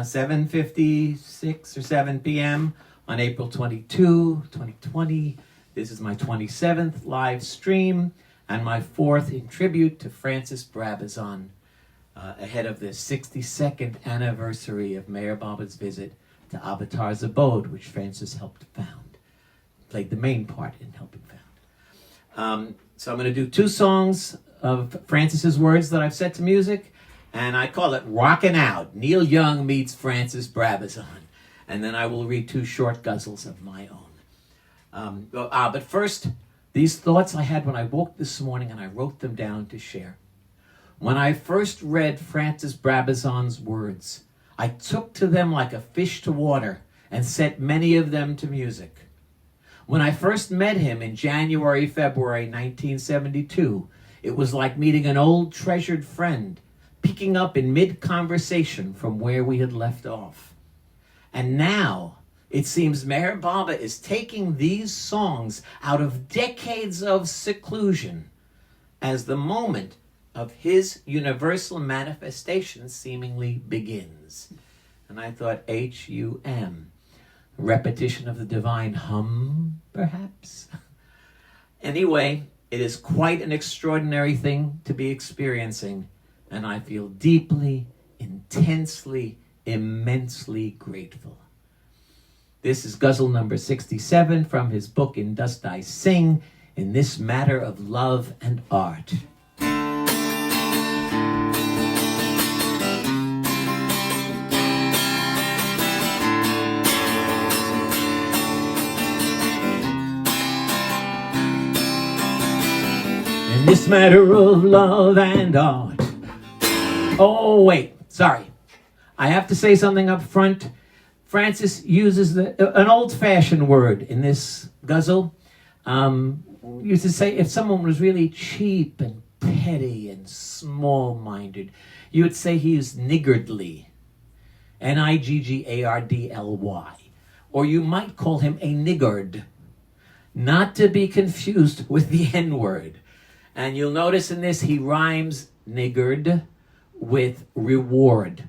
7:56 or 7 p.m. on April 22, 2020. This is my 27th live stream and my 4th in tribute to Francis Brabazon, ahead of the 62nd anniversary of Mayor Baba's visit to Avatar's abode, which Francis helped found, played the main part in helping found. So I'm going to do 2 songs of Francis's words that I've set to music, and I call it Rockin' Out. Neil Young meets Francis Brabazon. And then I will read 2 short ghazals of my own. But first, these thoughts I had when I woke this morning, and I wrote them down to share. When I first read Francis Brabazon's words, I took to them like a fish to water and set many of them to music. When I first met him in January, February 1972, it was like meeting an old treasured friend, picking up in mid-conversation from where we had left off. And now, it seems Mayor Baba is taking these songs out of decades of seclusion as the moment of his universal manifestation seemingly begins. And I thought, H-U-M, repetition of the divine hum, perhaps? Anyway, it is quite an extraordinary thing to be experiencing, and I feel deeply, intensely, immensely grateful. This is ghazal number 67 from his book In Dust I Sing, in this matter of love and art. In this matter of love and art. Oh, wait, sorry. I have to say something up front. Francis uses an old-fashioned word in this ghazal. Used to say if someone was really cheap and petty and small-minded, you would say he is niggardly. Niggardly. Or you might call him a niggard. Not to be confused with the N-word. And you'll notice in this he rhymes niggard with reward.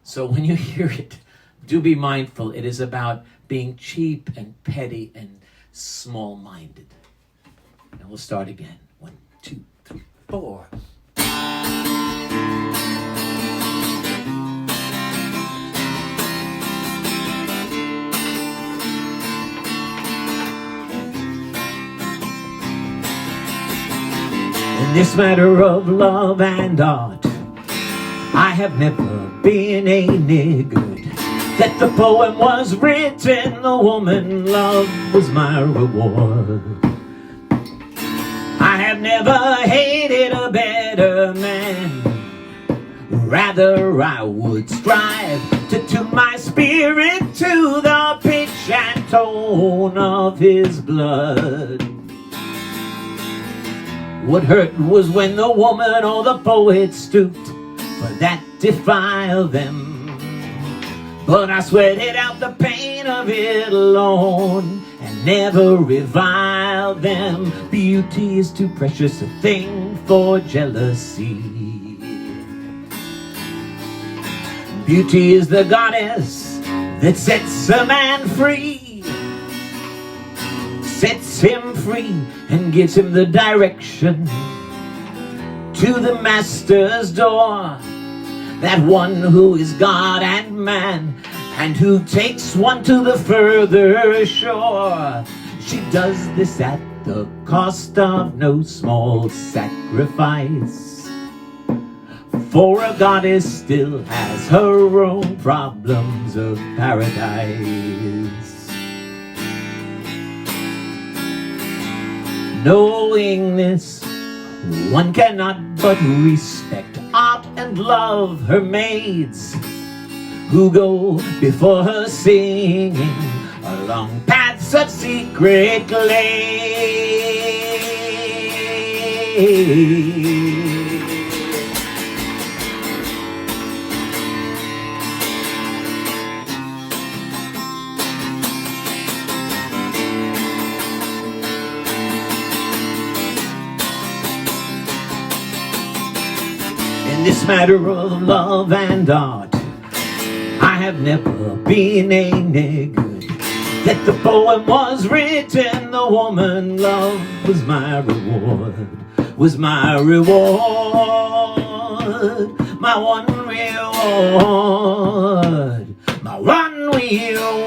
So when you hear it, do be mindful. It is about being cheap and petty and small-minded. And we'll start again. 1, 2, 3, 4. In this matter of love and art, I have never been a niggard. That the poem was written, the woman loved was my reward. I have never hated a better man. Rather I would strive to tune my spirit to the pitch and tone of his blood. What hurt was when the woman or the poet stooped, for that defiled them. But I sweated out the pain of it alone and never reviled them. Beauty is too precious a thing for jealousy. Beauty is the goddess that sets a man free, sets him free and gives him the direction to the master's door. That one who is God and man, and who takes one to the further shore. She does this at the cost of no small sacrifice, for a goddess still has her own problems of paradise. Knowing this, one cannot but respect art and love her maids, who go before her singing along paths of secret glade. In this matter of love and art, I have never been a nigger. Yet the poem was written, the woman love was my reward, was my reward, my one reward, my one reward,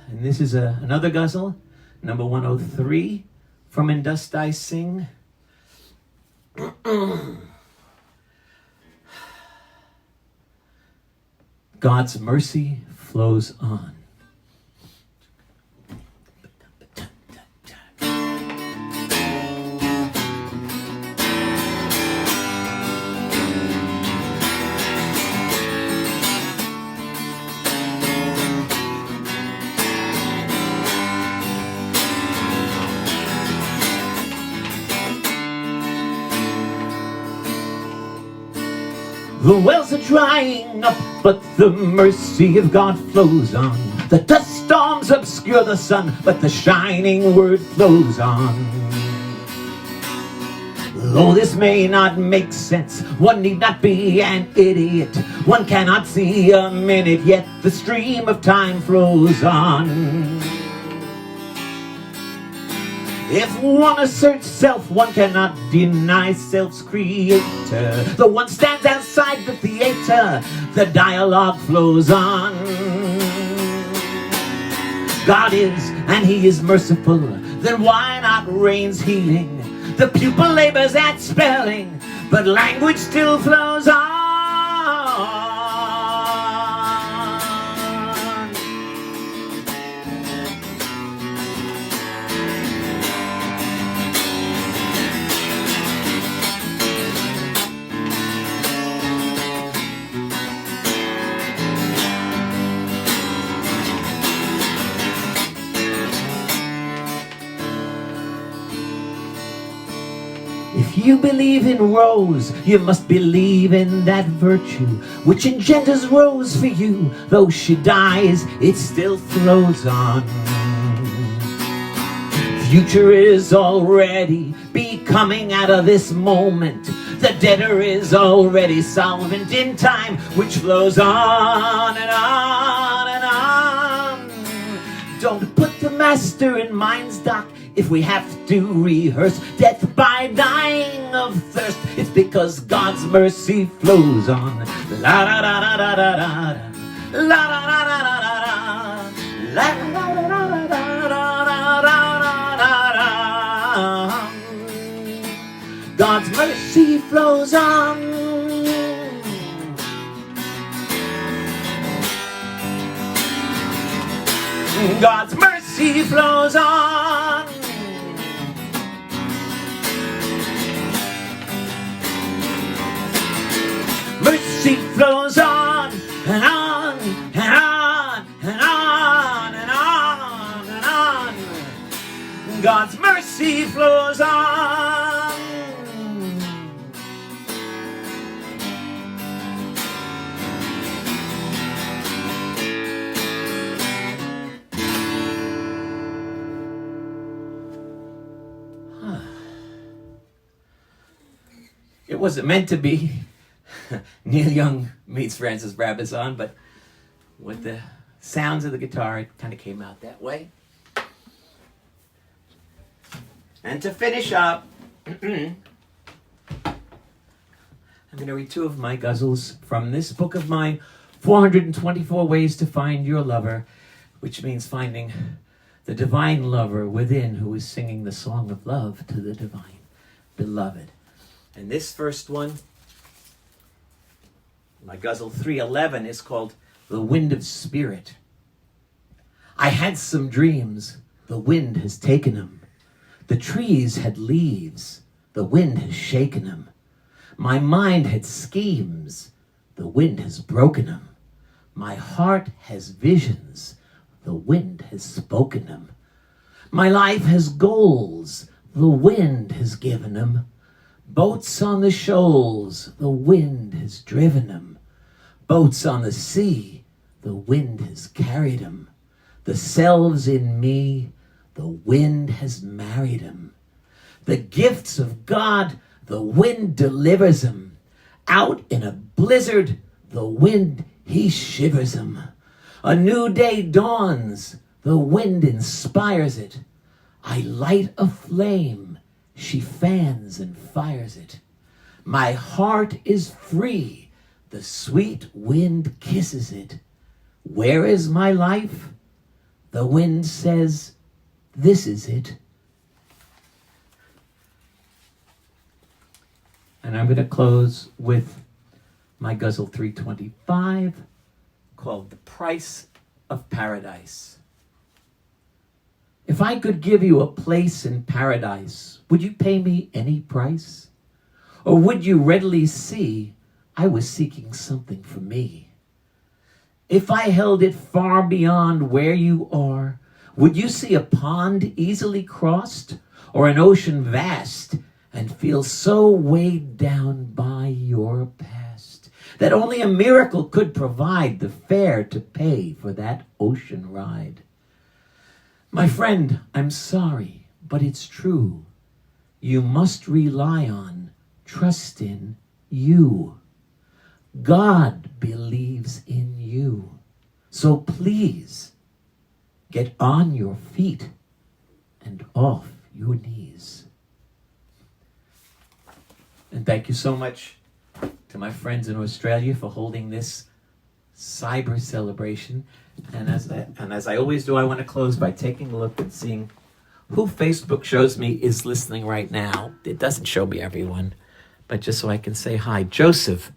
And this is another ghazal, number 103, from And Dust I Sing. God's mercy flows on. The wells are drying up, but the mercy of God flows on. The dust storms obscure the sun, but the shining word flows on. Though this may not make sense, one need not be an idiot. One cannot see a minute, yet the stream of time flows on. If one asserts self, one cannot deny self's creator. Though one stands outside the theater, the dialogue flows on. God is, and He is merciful, then why not rain's healing? The pupil labors at spelling, but language still flows on. If you believe in rose, you must believe in that virtue which engenders rose for you. Though she dies, it still flows on. Future is already becoming out of this moment. The debtor is already solvent in time, which flows on and on and on. Don't put the master in mind's dock. If we have to rehearse death by dying of thirst, it's because God's mercy flows on. La da da da da da da, la da da da da da, la da da da da da da da. God's mercy flows on. God's mercy flows on. Mercy flows on and on and on and on and on and on. God's mercy flows on. It wasn't meant to be Neil Young meets Francis Brabazon, but with the sounds of the guitar, it kind of came out that way. And to finish up, I'm going to read two of my ghazals from this book of mine, 424 Ways to Find Your Lover, which means finding the divine lover within who is singing the song of love to the divine beloved. And this first one, my ghazal 311, is called The Wind of Spirit. I had some dreams, the wind has taken them. The trees had leaves, the wind has shaken them. My mind had schemes, the wind has broken them. My heart has visions, the wind has spoken them. My life has goals, the wind has given them. Boats on the shoals, the wind has driven them. boats on the sea, the wind has carried 'em. The selves in me, the wind has married 'em. The gifts of God, the wind delivers 'em. Out in a blizzard, the wind, he shivers 'em. A new day dawns, the wind inspires it. I light a flame, she fans and fires it. My heart is free, the sweet wind kisses it. Where is my life? The wind says, this is it. And I'm going to close with my ghazal 325, called The Price of Paradise. If I could give you a place in paradise, would you pay me any price? Or would you readily see I was seeking something for me? If I held it far beyond where you are, would you see a pond easily crossed, or an ocean vast, and feel so weighed down by your past that only a miracle could provide the fare to pay for that ocean ride? My friend, I'm sorry, but it's true. You must rely on, trust in you. God believes in you. So please, get on your feet and off your knees. And thank you so much to my friends in Australia for holding this cyber celebration. And as I always do, I want to close by taking a look and seeing who Facebook shows me is listening right now. It doesn't show me everyone, but just so I can say hi. Joseph,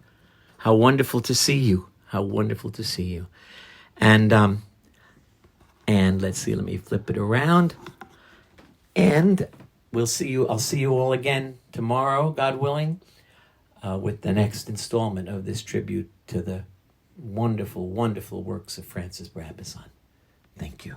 how wonderful to see you. How wonderful to see you. And let's see, let me flip it around. And I'll see you all again tomorrow, God willing, with the next installment of this tribute to the wonderful, wonderful works of Francis Brabazon. Thank you.